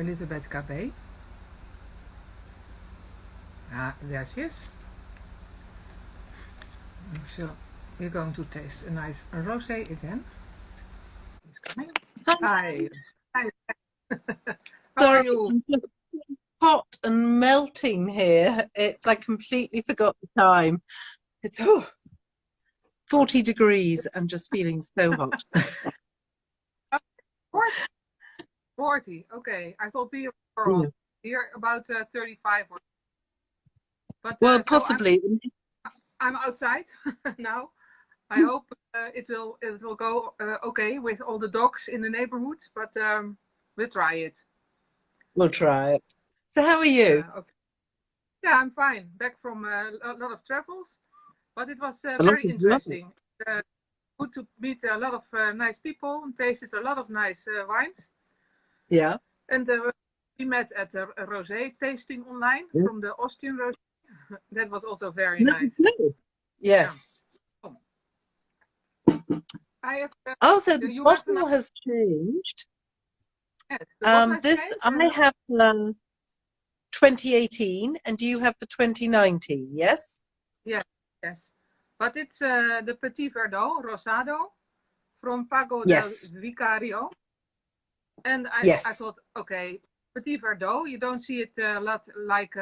Elizabeth Gabay. Ah, there she is. So we're going to taste a nice rosé again. She's coming. Hi. Hi. How are Sorry, you? I'm just hot and melting here. I completely forgot the time. It's 40 degrees and just feeling so hot. 40. Okay. I thought we were hot. Yeah. Here about 35 or but Well, so possibly. I'm outside now. I hope it will go okay with all the dogs in the neighborhood, but we'll try it. We'll try it. So how are you? Okay. Yeah, I'm fine. Back from a lot of travels, but it was A lot very of love. interesting. Uh, Good to meet a lot of nice people and tasted a lot of nice wines. Yeah. And we met at a rosé tasting online Yeah. from the Austrian rosé. That was also very No, nice. no. Yeah. Yes. Oh, I have. Oh, so the You have bottle enough. has changed. Yes, the bottle has This changed, I and have 2018, and you have the 2019. Yes. yes, yes. But it's the Petit Verdot Rosado from Pago del Yes. Vicario. And I Yes. thought, okay, Petit Verdot, you don't see it a lot like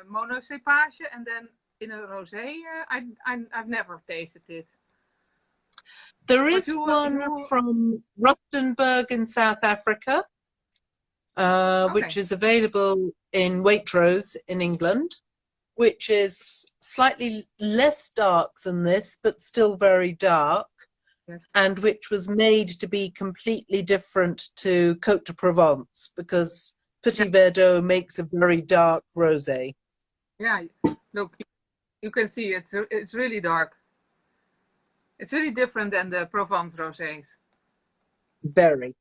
monocepage, and then in a rosé, I've never tasted it. There But is one from Rustenburg in South Africa, which okay, is available in Waitrose in England, which is slightly less dark than this, but still very dark, yes, and which was made to be completely different to Côte de Provence, because yeah, Petit Verdot makes a very dark rosé. yeah. Look, you can see it's really dark. It's really different than the Provence rosés. Very.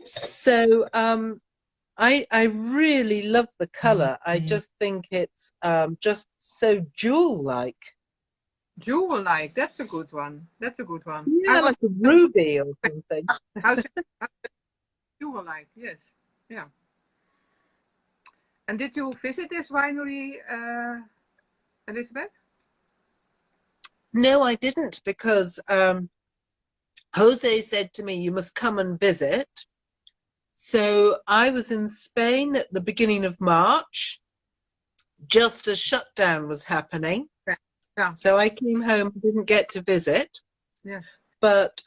So I really love the color. I just think it's just so jewel-like. Jewel-like, that's a good one. That's a good one. I Yeah, was like a going to ruby or something. how jewel-like, yes, yeah. And did you visit this winery, Elizabeth? No, I didn't, because Jose said to me, you must come and visit. So I was in Spain at the beginning of March, just as shutdown was happening. Yeah, yeah, So I came home, didn't get to visit, yes. but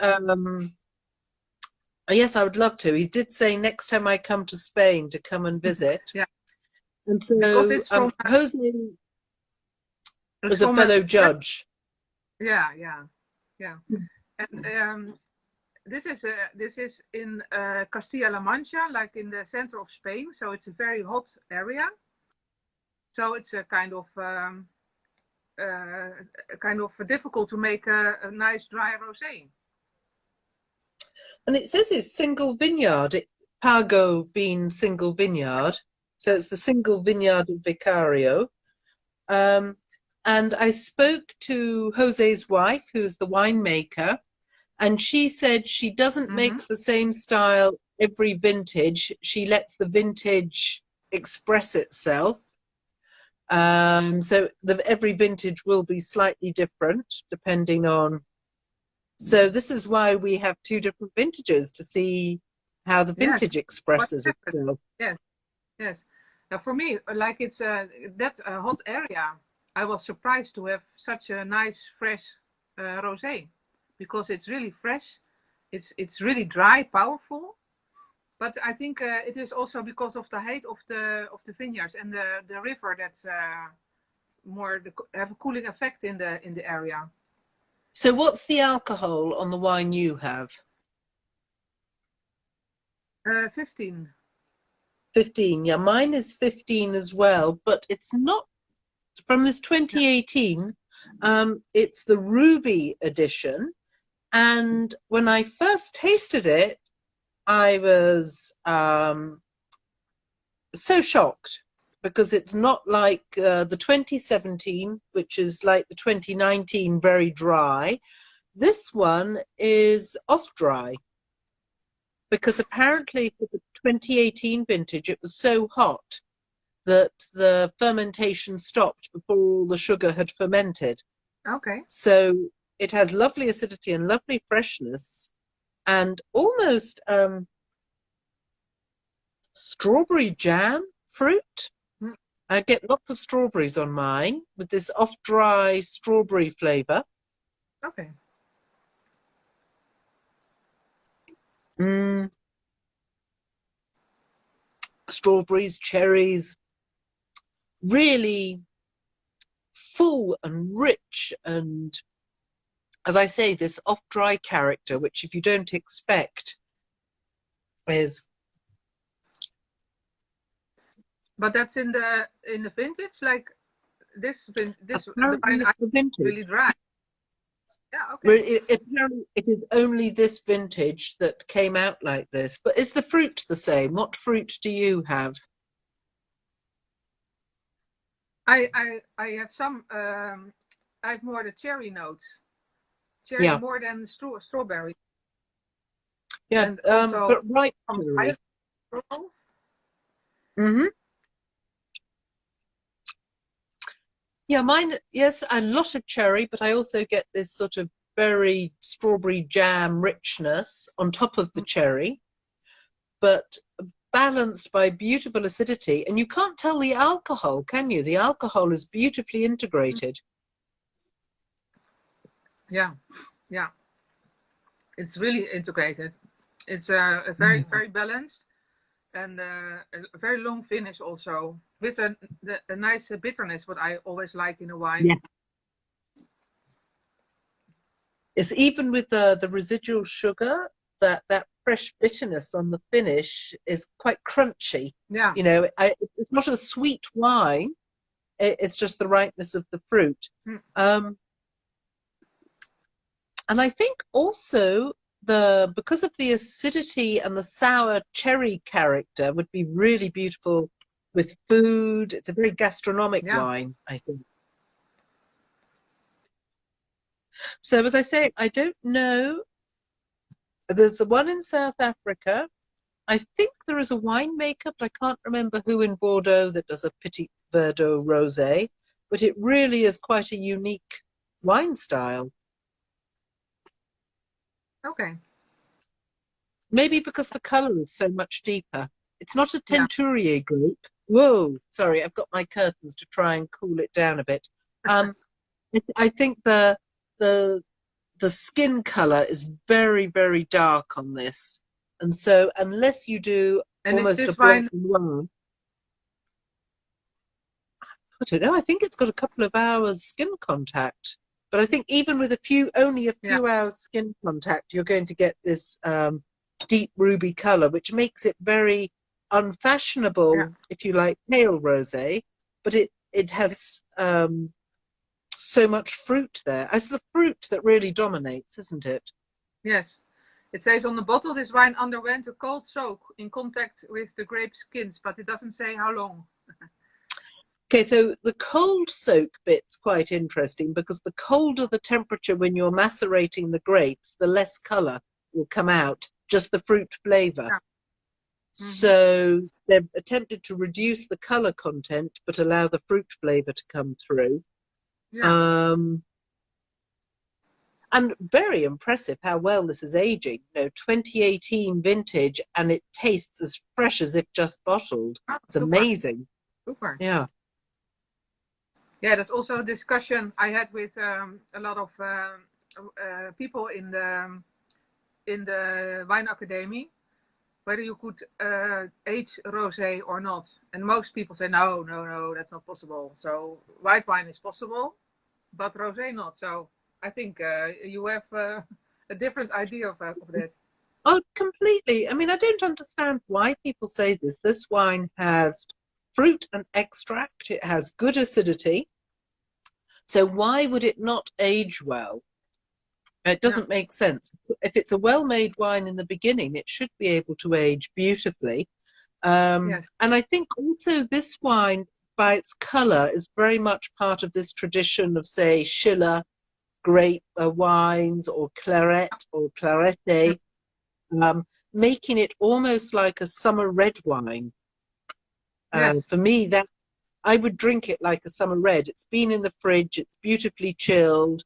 yes, I would love to. He did say next time I come to Spain to come and visit. Yeah, And because so Jose it's was a from a fellow judge. yeah, yeah, yeah. And this is in Castilla la Mancha, like in the center of Spain. So it's a very hot area. So it's a kind of difficult to make a nice dry rosé. And it says it's single vineyard, Pago being single vineyard. So it's the single vineyard of Vicario. And I spoke to Jose's wife, who's the winemaker, and she said she doesn't Mm-hmm. make the same style every vintage. She lets the vintage express itself. So every vintage will be slightly different depending on. So this is why we have two different vintages, to see how the Yes. vintage expresses itself. Yes. Yes. Now for me, like it's that's a hot area. I was surprised to have such a nice fresh rosé because it's really fresh. It's really dry, powerful. But I think it is also because of the height of the vineyards and the river that's have a cooling effect in the area. So what's the alcohol on the wine you have? 15. 15. Yeah, mine is 15 as well, but it's not from this 2018. It's the Ruby edition. And when I first tasted it, I was so shocked, because it's not like the 2017, which is like the 2019, very dry. This one is off dry. because apparently for the 2018 vintage, it was so hot that the fermentation stopped before all the sugar had fermented. Okay. So it has lovely acidity and lovely freshness and almost strawberry jam fruit. Mm, I get lots of strawberries on mine with this off-dry strawberry flavor. okay. Mm, strawberries, cherries, really full and rich, and as I say, this off-dry character, which if you don't expect is But that's in the vintage, like this the apparently wine it's I the vintage. really dry. Yeah. Well, Okay. apparently it is only this vintage that came out like this. But is the fruit the same? What fruit do you have? I have some. I have more the cherry notes. Cherry Yeah, more than strawberry, yeah, and also but ripe some cherry. apple. Hmm. Yeah, mine, yes, a lot of cherry, but I also get this sort of very strawberry jam richness on top of the cherry, but balanced by beautiful acidity. And you can't tell the alcohol, can you? The alcohol is beautifully integrated. Yeah, yeah. It's really integrated. It's a very Mm. very balanced and a very long finish also with a nice bitterness. What I always like in a wine. Yeah. It's even with the residual sugar, that fresh bitterness on the finish is quite crunchy. Yeah, You know, it's not a sweet wine. It's just the ripeness of the fruit. mm, Um, and I think also the because of the acidity and the sour cherry character would be really beautiful with food. It's a very gastronomic yeah. wine, I think. So as I say, I don't know. There's the one in South Africa. I think there is a winemaker, but I can't remember who in Bordeaux that does a Petit Verdot Rosé. But it really is quite a unique wine style. Okay. Maybe because the color is so much deeper. It's not a Yeah. Teinturier grape. Whoa, sorry, I've got my curtains to try and cool it down a bit. Um, I think the the skin color is very, very dark on this. And so unless you do And is almost a this blanc wine? noir, I don't know, I think it's got a couple of hours skin contact. But I think even with only a Yeah. few hours skin contact, you're going to get this deep ruby color, which makes it very Yeah. unfashionable if you like pale rosé, but it has so much fruit there. It's the fruit that really dominates, isn't it? Yes. It says on the bottle this wine underwent a cold soak in contact with the grape skins, but it doesn't say how long. Okay, so the cold soak bit's quite interesting because the colder the temperature when you're macerating the grapes, the less color will come out, just the fruit flavor. Yeah. Mm-hmm. So they've attempted to reduce the color content but allow the fruit flavor to come through. Yeah. Um, and very impressive how well this is aging. 2018 vintage, and it tastes as fresh as if just bottled. Oh, It's super. amazing. Super. Yeah. Yeah, that's also a discussion I had with a lot of people in the wine academy, whether you could age rosé or not. And most people say no, no, no, that's not possible. So white wine is possible, but rosé not. So I think you have a different idea of that. Oh, completely. I mean, I don't understand why people say this. This wine has fruit and extract. It has good acidity. So why would it not age well? It Yeah. doesn't make sense. If it's a well-made wine in the beginning, it should be able to age beautifully. Yes. And I think also this wine, by its color, is very much part of this tradition of, say, Schiller grape wines or claret or Mm. clarete. making it almost like a summer red wine. Yes. For me, that I would drink it like a summer red. It's been in the fridge, it's beautifully chilled,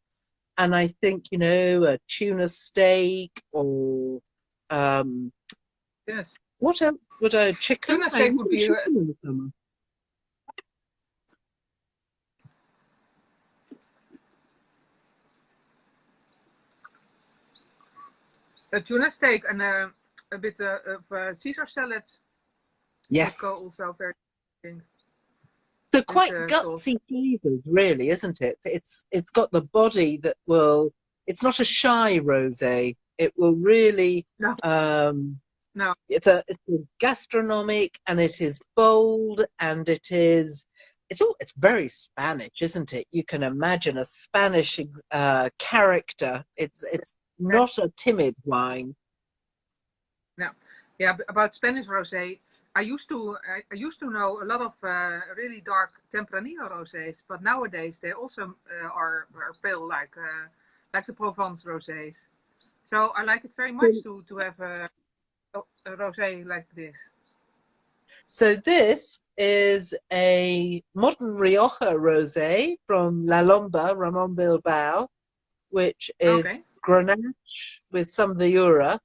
and I think, you know, a tuna steak or um, Yes. what else would a chicken? Tuna I steak would enjoy be chicken in the summer. a tuna steak and a bit of Caesar salad would go Yes. also very interesting So with quite sauce. gutsy flavors, really, isn't it? It's got the body that will. It's not a shy rosé. It will really. No, Um, no. it's a gastronomic, and it is bold, and it is. It's very Spanish, isn't it? You can imagine a Spanish character. It's not a timid wine. No. Yeah, about Spanish rosé, I used to know a lot of really dark Tempranillo rosés, but nowadays they also are pale like the Provence rosés. So I like it very much to have a rosé like this. So this is a modern Rioja rosé from La Lomba, Ramon Bilbao, which is Okay. Grenache with some of the Jura.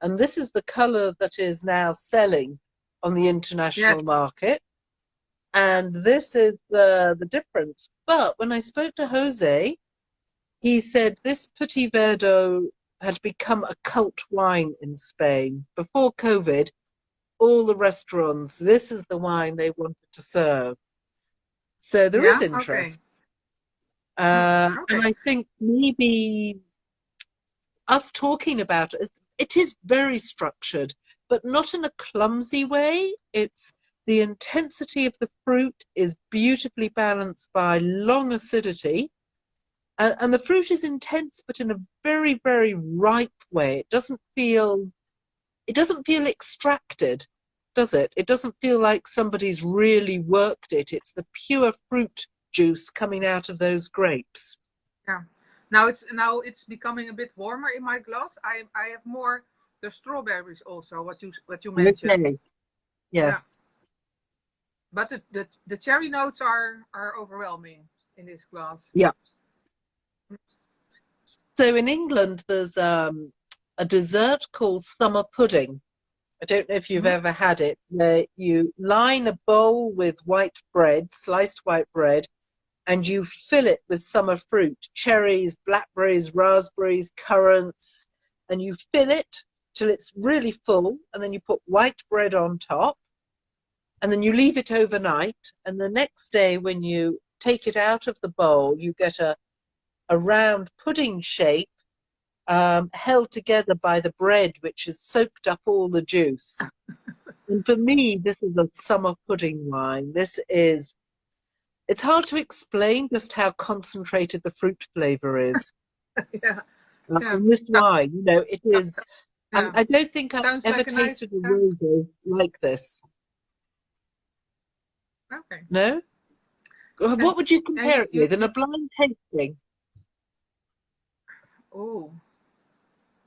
And this is the color that is now selling on the Yes. international market. Yeah. And this is the difference. But when I spoke to Jose, he said this Petit Verdot had become a cult wine in Spain. Before COVID, all the restaurants, this is the wine they wanted to serve. So there is Yeah. Okay. interest. Hmm. And Okay. I think maybe us talking about it, it is very structured, but not in a clumsy way. It's the intensity of the fruit is beautifully balanced by long acidity. And the fruit is intense, but in a very, very ripe way. It doesn't feel extracted, does it? It doesn't feel like somebody's really worked it. It's the pure fruit juice coming out of those grapes. Yeah. Now it's becoming a bit warmer in my glass. I have more the strawberries also. What you mentioned. Okay. Yeah. Yes. But the cherry notes are overwhelming in this glass. Yeah. So in England, there's a dessert called summer pudding. I don't know if you've Hmm. ever had it, where you line a bowl with white bread, sliced white bread, and you fill it with summer fruit, cherries, blackberries, raspberries, currants, and you fill it till it's really full, and then you put white bread on top, and then you leave it overnight, and the next day when you take it out of the bowl, you get a round pudding shape held together by the bread, which has soaked up all the juice. And for me, this is a summer pudding wine. It's hard to explain just how concentrated the fruit flavor is. Yeah. Yeah. In this wine, it is. Yeah. I don't think I've Sounds ever like a nice. tasted a rosé like this. Okay. No? And What would you and compare it with in a blind tasting? oh,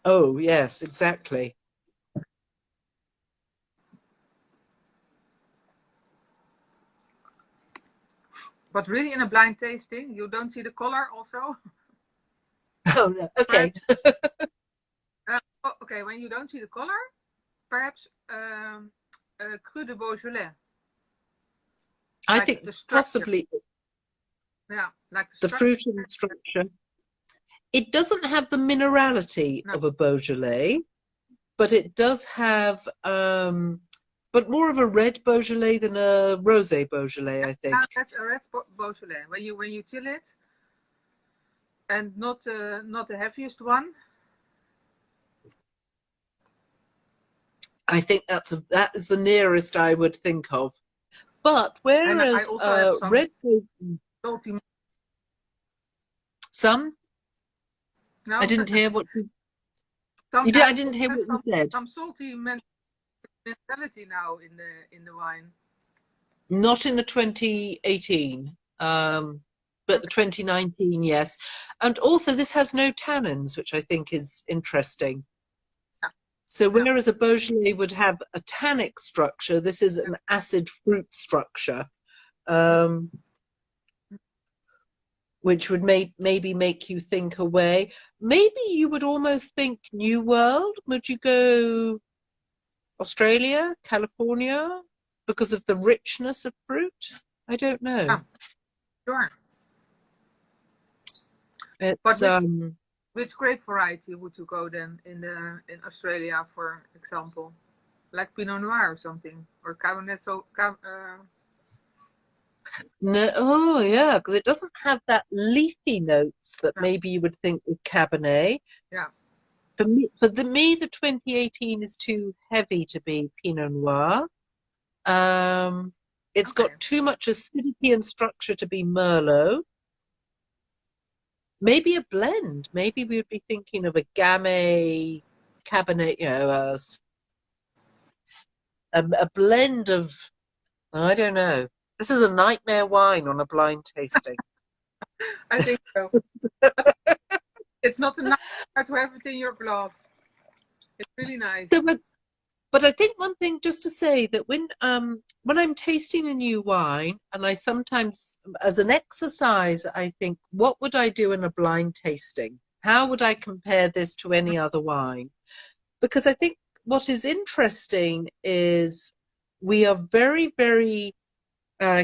Oh, yes, exactly. but really in a blind tasting, you don't see the color also. Oh, no. Okay. Perhaps. Okay. When you don't see the color, perhaps cru de Beaujolais, I like think the structure. possibly Yeah, like the the structure. fruit and structure. It doesn't have the minerality No, of a Beaujolais, but it does have, but more of a red Beaujolais than a rosé Beaujolais, I think. that's a red Beaujolais. When you chill it, and not the heaviest one. I think that is the nearest I would think of. But And I whereas also have some red, salty. some, I No, didn't hear what you did. I sometimes didn't also hear have what you said. some salty mentality now in the wine. Not in the 2018, but the Okay. 2019, yes. And also, this has no tannins, which I think is interesting. So Yeah. whereas a Beaujolais would have a tannic structure, this is an acid fruit structure, um, which would maybe make you think away. Maybe you would almost think New World. Would you go Australia, California, because of the richness of fruit? I don't know. Yeah, sure. But It's which grape variety would you go then in Australia, for example, like Pinot Noir or something, or Cabernet? no, oh yeah, because it doesn't have that leafy notes that Yeah, maybe you would think with Cabernet. yeah. For me, the 2018 is too heavy to be Pinot Noir. Um, it's Okay, got too much acidity and structure to be Merlot. Maybe a blend. Maybe we would be thinking of a Gamay Cabernet, a blend of, I don't know. This is a nightmare wine on a blind tasting. I think so. It's not enough to have it in your glass. It's really nice. So, but I think one thing just to say that when I'm tasting a new wine, and I sometimes, as an exercise, I think, what would I do in a blind tasting? How would I compare this to any other wine? Because I think what is interesting is we are very, very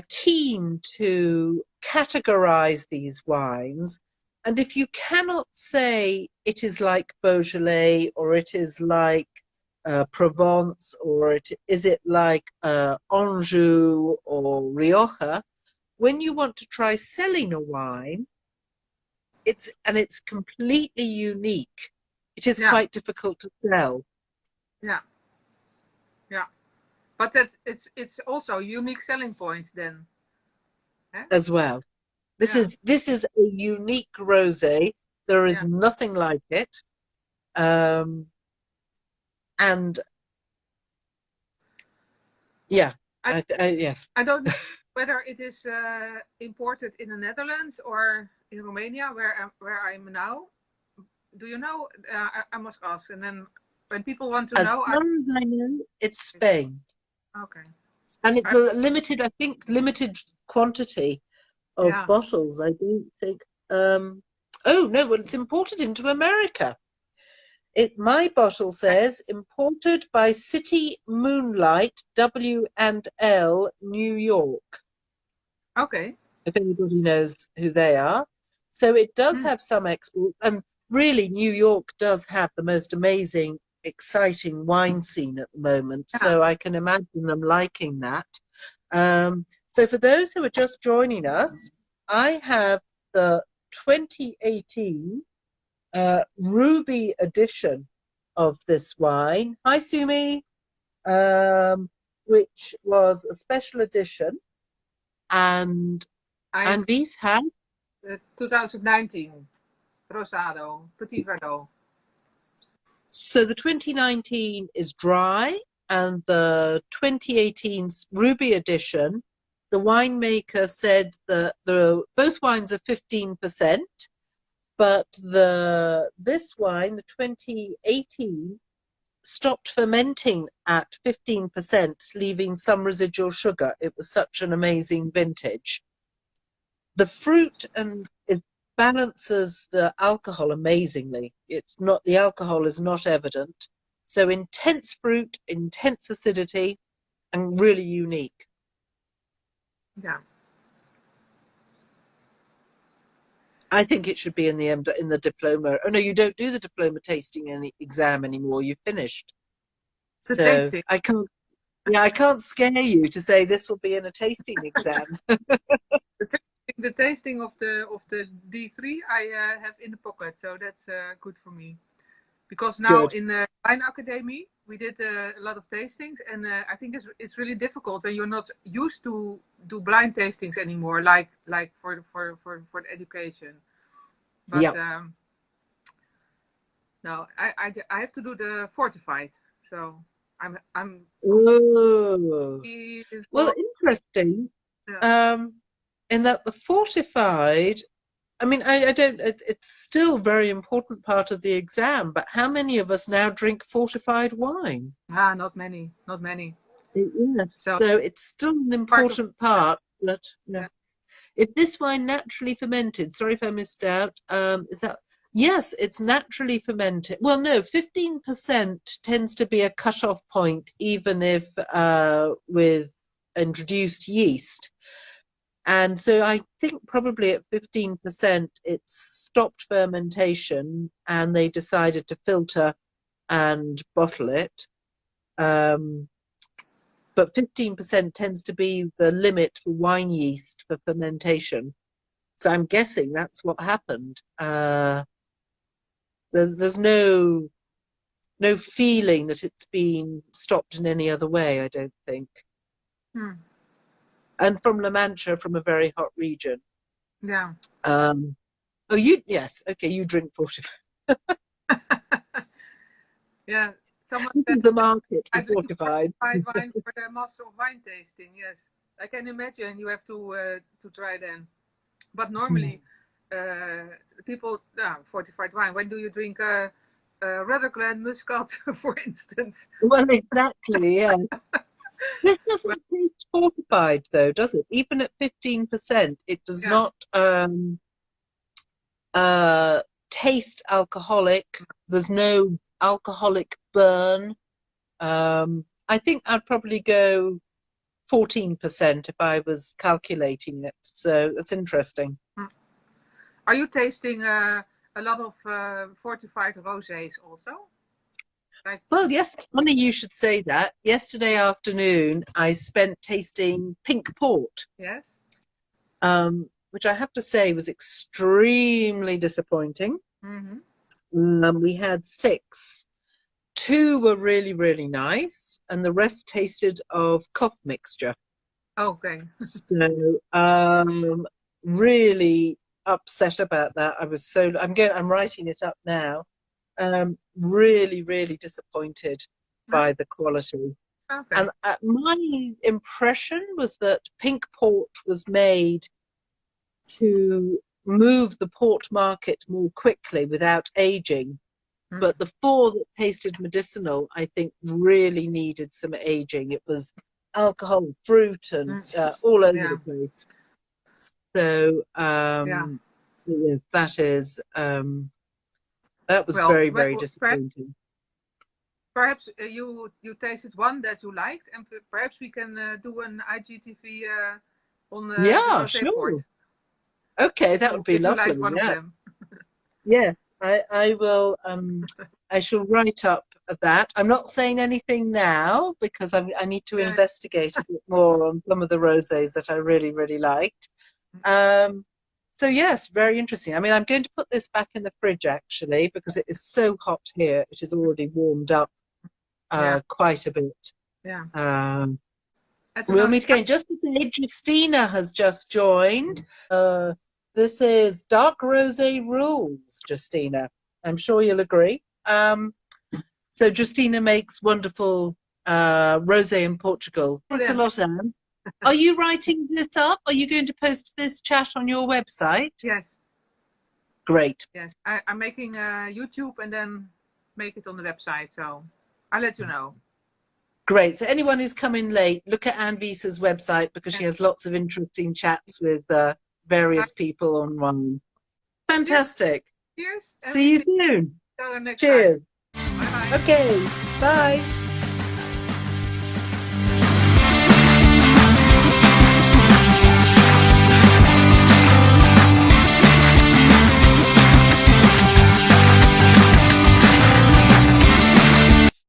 keen to categorize these wines. And if you cannot say it is like Beaujolais or it is like Provence or is it like Anjou or Rioja, when you want to try selling a wine, it's completely unique. It is Yeah, quite difficult to sell yeah, yeah. But it's also a unique selling point then. Eh? as well. This Yeah, is this is a unique rosé. There is yeah. nothing like it. Um, and yeah, I yes, I don't know whether it is imported in the Netherlands or in Romania, where I'm now. Do you know? I must ask. And then when people want to as know, far as I know, it's Spain, okay. and it's I, a limited, I think, limited quantity of yeah. bottles. I don't think. Oh no, well, it's imported into America. My bottle says imported by City Moonlight W&L New York. Okay. If anybody knows who they are. So it does Hmm. have some export, and really New York does have the most amazing, exciting wine scene at the moment. Yeah. So I can imagine them liking that. So for those who are just joining us, I have the 2018 Ruby edition of this wine. Hi, Sumi, which was a special edition. And I have Anne-Wies had 2019 Rosado Petit Verdot. So the 2019 is dry, and the 2018 Ruby edition, the winemaker said that both wines are 15%, but this wine, the 2018, stopped fermenting at 15%, leaving some residual sugar. It was such an amazing vintage. The fruit and it balances the alcohol amazingly. The alcohol is not evident. So intense fruit, intense acidity, and really unique. Yeah. I think it should be in the diploma. Oh no, you don't do the diploma tasting exam anymore. You've finished. The So tasting. I can't. Yeah, I can't scare you to say this will be in a tasting exam. The tasting of the D3 I have in the pocket, so that's good for me. Because now Good. in the Wine Academy we did a lot of tastings, and I think it's really difficult when you're not used to do blind tastings anymore, like for the education. But Yeah. no, I have to do the fortified, so I'm Oh. Well, for interesting. yeah. Um, in that the fortified I mean, I don't, it's still a very important part of the exam, but how many of us now drink fortified wine? Ah, not many, not many. Yeah. So So it's still an part of important part, but yeah. yeah. If this wine naturally fermented, sorry if I missed out, is that, yes, it's naturally fermented. Well, no, 15% tends to be a cutoff point, even if with introduced yeast. And so I think probably at 15% it stopped fermentation and they decided to filter and bottle it. But 15% tends to be the limit for wine yeast for fermentation. So I'm guessing that's what happened. There's no feeling that it's been stopped in any other way, I don't think. Hmm. And from La Mancha, from a very hot region. Yeah. Oh, yes, okay, you drink 40. Yeah. Someone This said is the market I for drink fortified. fortified wine for the master of wine tasting. Yes, I can imagine you have to try them. But normally, uh, people fortified wine. When do you drink Rutherglen Muscat, for instance? Well, exactly, yeah. This Well, doesn't taste fortified, though, does it? Even at 15%, it does yeah. not uh, taste alcoholic. There's no alcoholic burn. I think I'd probably go 14% if I was calculating it. So that's interesting. Mm. Are you tasting a lot of fortified rosés also? Like Well, yes, funny you should say that. Yesterday afternoon, I spent tasting pink port, yes. which I have to say was extremely disappointing. Mm-hmm. We had six. Two were really, really nice, and the rest tasted of cough mixture. Okay. So, really upset about that. I'm writing it up now. Really, really disappointed by the quality. Okay. And my impression was that pink port was made to move the port market more quickly without aging. Mm. But the four that tasted medicinal, I think, really needed some aging. It was alcohol, fruit, and Mm. all over Yeah. the place. So Yeah. yeah, that was Well, very, very perhaps disappointing. you tasted one that you liked, and perhaps we can do an IGTV on the Yeah, rosé port sure. Okay, that would be if you lovely. liked one of Yeah, them. yeah. I will. I shall write up that. I'm not saying anything now because I need to Yeah. investigate a bit more on some of the rosés that I really, really liked. Um, so yes, very interesting. I mean, I'm going to put this back in the fridge actually because it is so hot here. It has already warmed up Yeah. quite a bit. Yeah. That's We'll another. meet again. Just to say, Justina has just joined. This is Dark Rosé Rules, Justina. I'm sure you'll agree. So Justina makes wonderful rosé in Portugal. Thanks a Yeah. lot, Anne. Are you writing this up? Are you going to post this chat on your website? Yes. Great. Yes. I'm making YouTube and then make it on the website. So I'll let you know. Great. So anyone who's come in late, look at Anne-Wies's website because she And has lots of interesting chats with various people on one. cheers. Fantastic. Cheers. And we See you see soon. each other next time. Cheers. Bye bye. Okay. Bye.